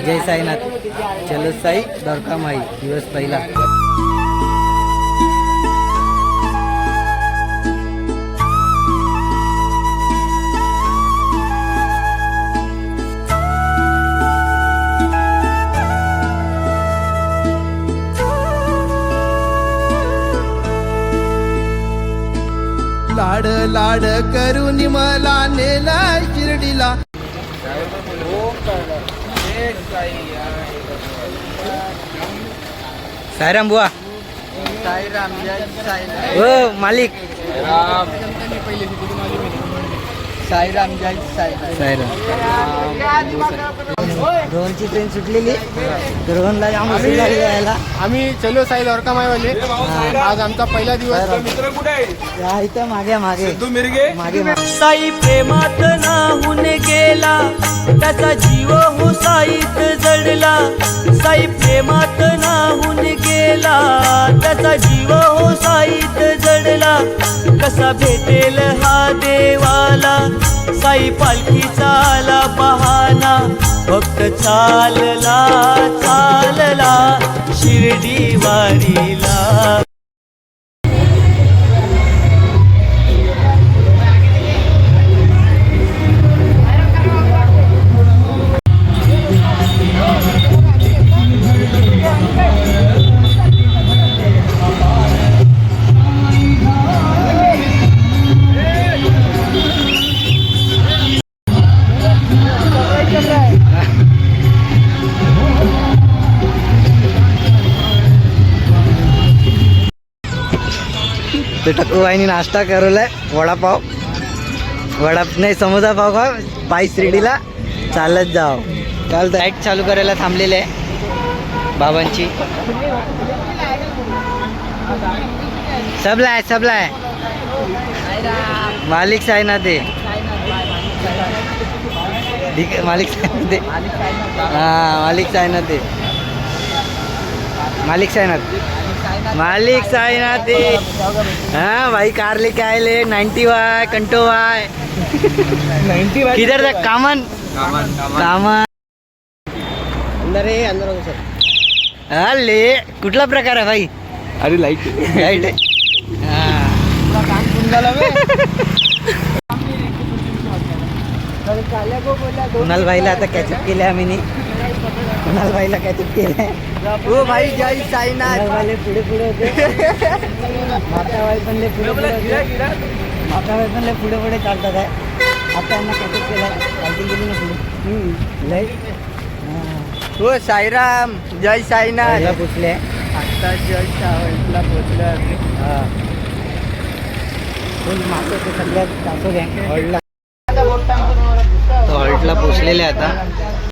जय साईनाथ. चलो साई द्वारका माई दिवस पहिला. लाड लाड करून मला नेला शिर्डीला. साईराम बुवा. साईराम जय साईराम. हो मालिक. साईराम जय साईराम. रोहनची ट्रेन सुटलेली. रोहनला जाम उशीर लागली यायला. आम्ही चलो साई द्वारका माईवाले. आज आमचा पहिला दिवस. मित्र कुठे आहे? या इथं मागे मागे तू मिरगे मागे मागे. साई प्रेमात नाहून गेला, त्याचा जीव हो साईत जडला. साई प्रेमात नाहून गेला, त्याचा जीव हो साईत जडला. कसा भेटेल हा देवाला, साई पालखीचा आला बहाना. भक्त चालला चालला शिर्डी वारीला. ते टक्कूबाईनी नाश्ता करवलाय. वडापाव नाही समोसा पाव खा. पायी शिर्डीला चालत जाव. काल लाईट चालू करायला थांबलेले आहे बाबांची. सबला आहे मालिक साईनाथ आहे. मालिक साईनाथ आहे. हां मालिक साईनाथ आहे. मालिक साईनाथ है. हाँ भाई कार लेके आए ले. 90 वाई कंटो वाई 90 वाई. किधर तक कामन अंदर आहे अंदर हो सर. हा ले. कुठला प्रकार आहे भाई? अरे लाईट लाईट आहे. कुणाल भाईला आता कॅचअप केले आम्ही. कुणाल भाईला कॅचअप केलंय. हो भाई जय साईनाथ. वाले पुढे होते. माताबाई पण लय पुढे चालतात आहे. आता त्यांना कॅचअप केला. चालती गेली ना पुढे लय. हो साईराम जय साईनाथ. पोचले. आता जय साईनाथला पोचलं. हा मागचं ते सगळ्यात दाखव घ्या. हॉल्टला पोचलेले आता.